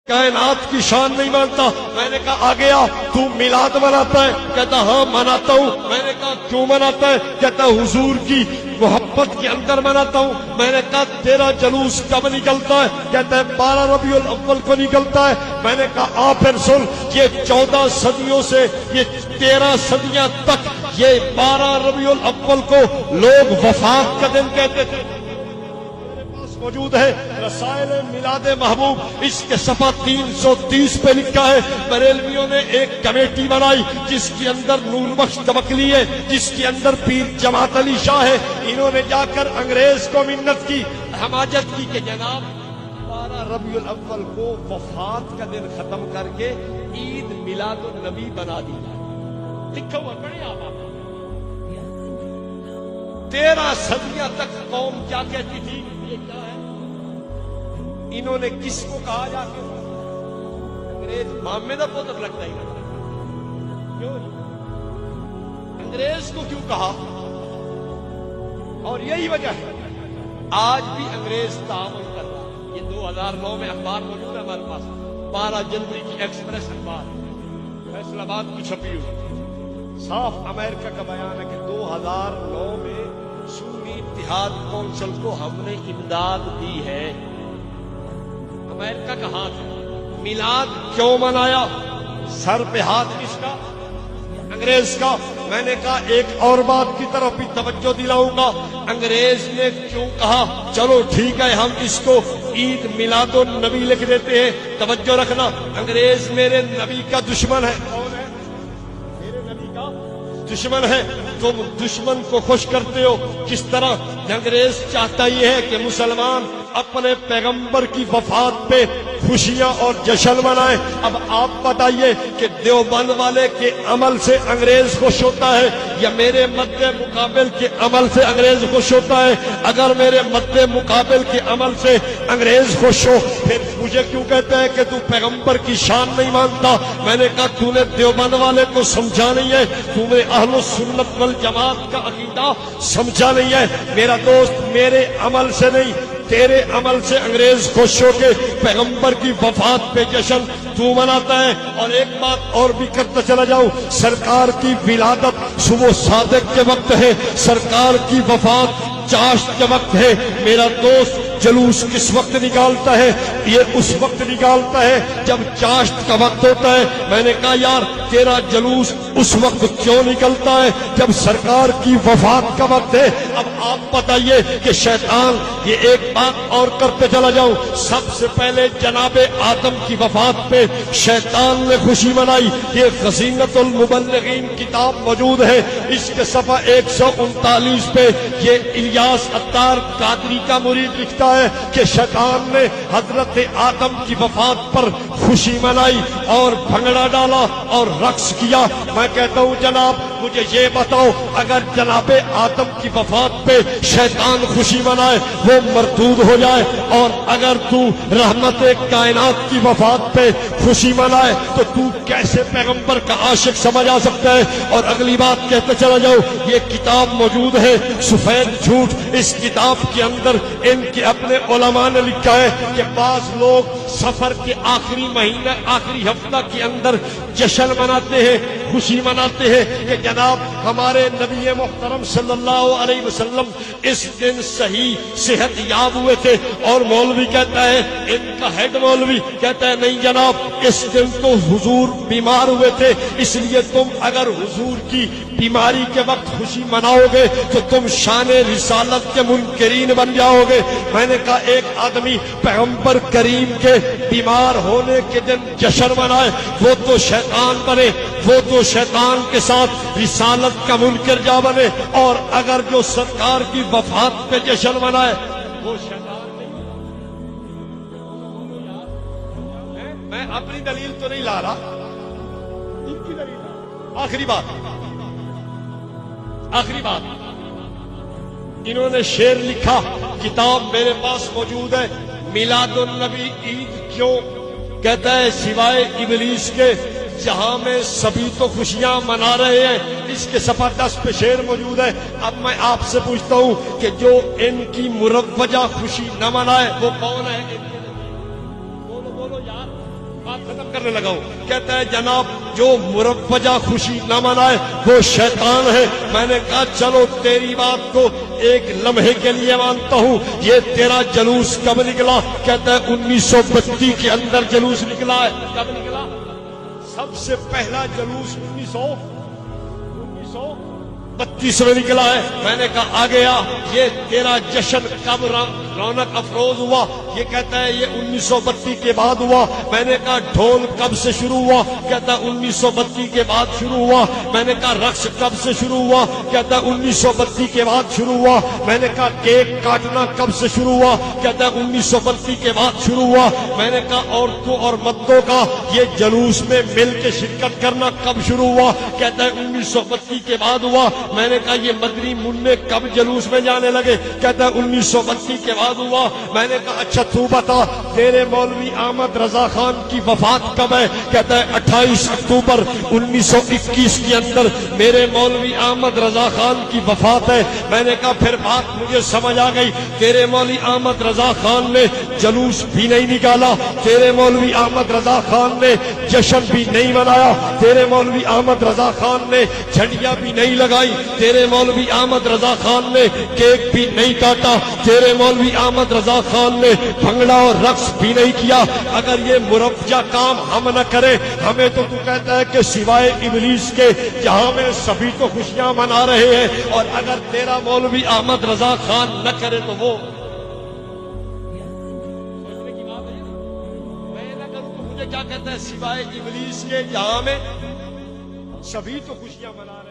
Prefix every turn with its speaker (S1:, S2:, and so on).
S1: کائنات کی شان نہیں مانتا. میں نے کہا آ گیا تو میلاد مناتا ہے؟ کہتا ہاں مناتا ہوں. میں نے کہا کیوں مناتا ہے؟ کہتا حضور کی محبت کے اندر مناتا ہوں. میں نے کہا تیرا جلوس کب نکلتا ہے؟ کہتا ہے 12 ربیع الاول کو نکلتا ہے. میں نے کہا پھر سن، یہ 14 صدیوں سے یہ 13 صدیاں تک یہ 12 ربیع الاول کو لوگ وفات کا دن کہتے تھے. موجود ہے رسائل میلاد محبوب، اس کے صفحہ 330 پہ لکھا ہے بریلویوں نے ایک کمیٹی بنائی جس کے اندر نور بخش توکلی ہے، جس کے اندر پیر جماعت علی شاہ ہے. انہوں نے جا کر انگریز کو منت کی، حماجت کی کہ جناب 12 ربیع الاول کو وفات کا دن ختم کر کے عید میلاد النبی بنا دی جائے. لکھا ہوا پڑھیں آپ. 13 صدیاں تک قوم کیا کہتی تھی؟ یہ کیا ہے؟ انہوں نے کس کو کہا جا کے؟ انگریز محمد پتر لگتا ہی نہیں. کیوں انگریز کو کیوں کہا؟ اور یہی وجہ ہے آج بھی انگریز تعاون کر رہا ہے. یہ 2009 میں اخبار موجود ہے ہمارے پاس، 12 جنوری کی ایکسپریس اخبار فیصل آباد کی چھپی ہوئی، صاف امریکہ کا بیان ہے کہ 2009 میں سنی اتحاد کونسل کو ہم نے امداد دی ہے. امریکہ کا ہاتھ ہے. میلاد کیوں منایا؟ سر پہ ہاتھ کس کا؟ انگریز کا. میں نے کہا ایک اور بات کی طرف بھی توجہ دلاؤں گا. انگریز نے کیوں کہا چلو ٹھیک ہے ہم اس کو عید میلاد النبی لکھ دیتے ہیں؟ توجہ رکھنا، انگریز میرے نبی کا دشمن ہے. کون ہے؟ میرے نبی کا دشمن ہے. تم دشمن کو خوش کرتے ہو کس طرح؟ انگریز چاہتا یہ ہے کہ مسلمان اپنے پیغمبر کی وفات پہ خوشیاں اور جشن منائیں. اب آپ بتائیے کہ دیوبند والے کے عمل سے انگریز خوش ہوتا ہے یا میرے مد مقابل کے عمل سے انگریز خوش ہوتا ہے؟ اگر میرے مد مقابل کے عمل سے انگریز خوش ہو پھر مجھے کیوں کہتا ہے کہ تو پیغمبر کی شان نہیں مانتا؟ میں نے کہا تو نے دیوبند والے کو سمجھا نہیں ہے، تو نے اہل السنت والجماعت کا عقیدہ سمجھا نہیں ہے. میرا دوست میرے عمل سے نہیں تیرے عمل سے انگریز خوش ہو کے پیغمبر کی وفات پہ جشن تو مناتا ہے. اور ایک بات اور بھی کرتا چلا جاؤں، سرکار کی ولادت صبح صادق کے وقت ہے، سرکار کی وفات چاشت کے وقت ہے. میرا دوست جلوس کس وقت نکالتا ہے؟ یہ اس وقت نکالتا ہے جب چاشت کا وقت ہوتا ہے. میں نے کہا یار تیرا جلوس اس وقت کیوں نکلتا ہے جب سرکار کی وفات کا وقت ہے؟ اب آپ بتائیے کہ شیطان یہ ایک بات اور کرتے چلا جاؤں، سب سے پہلے جناب آدم کی وفات پہ شیطان نے خوشی منائی. یہ غزینۃ المبلغین کتاب موجود ہے، اس کے صفحہ 139 پہ یہ الیاس عطار قادری کا مرید لکھتا ہے کہ شیطان نے حضرت آدم کی وفات پر خوشی منائی اور بھنگڑا ڈالا اور رقص کیا. میں کہتا ہوں جناب مجھے یہ بتاؤ، اگر جناب آدم کی وفات پہ شیطان خوشی منائے وہ مردود ہو جائے، اور اگر تو رحمت کائنات کی وفات پہ خوشی منائے تو تو کیسے پیغمبر کا عاشق سمجھ آ سکتا ہے؟ اور اگلی بات کہتے چلا جاؤ، یہ کتاب موجود ہے سفید جھوٹ. اس کتاب کے اندر ان کے اپنے علماء نے لکھا ہے کہ بعض لوگ سفر کے آخری مہینے آخری ہفتہ کے اندر جشن مناتے ہیں، خوشی مناتے ہیں کہ جناب ہمارے نبی محترم صلی اللہ علیہ وسلم اس دن صحیح صحت یاب ہوئے تھے. اور مولوی کہتا ہے، ان کا ہیڈ مولوی کہتا ہے نہیں جناب اس دن تو حضور بیمار ہوئے تھے، اس لیے تم اگر حضور کی بیماری کے وقت خوشی مناؤ گے تو تم شان رسالت کے منکرین بن جاؤ گے. میں نے کہا ایک آدمی پیغمبر کریم کے بیمار ہونے کے دن جشن منائے وہ تو شیطان بنے، وہ تو شیطان کے ساتھ رسالت کا منکر جا بنے. اور اگر جو سرکار کی وفات پہ جشن منائے وہ شیطان نہیں. میں اپنی دلیل تو نہیں لا رہا، ان کی دلیل لا رہا. آخری بات انہوں نے شعر لکھا، کتاب میرے پاس موجود ہے، میلاد النبی عید کیوں؟ کہتا ہے سوائے ابلیس کے جہاں میں سبھی تو خوشیاں منا رہے ہیں. اس کے صفحہ 10 پہ شعر موجود ہے. اب میں آپ سے پوچھتا ہوں کہ جو ان کی مروجہ خوشی نہ منائے وہ کون ہے؟ بولو بولو یار. بات ختم کرنے لگا ہوں. کہتا ہے جناب جو مروجہ خوشی نہ منائے وہ شیطان ہے. میں نے کہا چلو تیری بات کو ایک لمحے کے لیے مانتا ہوں. یہ تیرا جلوس کب نکلا؟ کہتا ہے 1932 کے اندر جلوس نکلا ہے. کب نکلا؟ سب سے پہلا جلوس 1932 میں نکلا ہے. میں نے کہا آ گیا. یہ تیرا جشن کب رونق افروز ہوا؟ یہ کہتا ہے یہ 1932 کے بعد ہوا. میں نے کہا ڈھول کب سے شروع ہوا؟ کہتا ہے 1932 کے بعد شروع ہوا. میں نے کہا رقص کب سے شروع ہوا؟ کہتا ہے 1932 کے بعد شروع ہوا. میں نے کہا کیک کاٹنا کب سے شروع ہوا؟ کہتا ہے 1932 کے بعد شروع ہوا. میں نے کہا عورتوں اور مردوں کا یہ جلوس میں مل کے شرکت کرنا کب شروع ہوا؟ کہتا ہے 1932 کے بعد ہوا. میں نے کہا یہ مدنی منع کب جلوس میں جانے لگے؟ کہتا ہے 1932 کے بعد ہوا. میں نے کہا اچھا تو بتا تیرے مولوی احمد رضا خان کی وفات کب ہے؟ کہتا ہے 28 اکتوبر 1921 کے اندر میرے مولوی احمد رضا خان کی وفات ہے. میں نے کہا پھر بات مجھے سمجھ آ گئی. تیرے مولوی احمد رضا خان نے جلوس بھی نہیں نکالا, تیرے مولوی احمد رضا خان نے جشن بھی نہیں منایا, تیرے مولوی احمد رضا خان نے جھنڈیاں بھی نہیں لگائی, تیرے مولوی احمد رضا خان نے کیک بھی نہیں کاٹا, تیرے مولوی احمد رضا خان نے بھنگڑا اور رقص بھی نہیں کیا. اگر یہ مروجہ کام ہم نہ کرے ہمیں تو کہتا ہے کہ سوائے ابلیس کے جہاں میں سبھی تو خوشیاں منا رہے ہیں, اور اگر تیرا مولوی احمد رضا خان نہ کرے تو وہ سوچنے کی بات ہے. میں نہ کروں تو مجھے کیا کہتا ہے سوائے ابلیس کے جہاں میں سبھی تو خوشیاں منا رہے ہیں.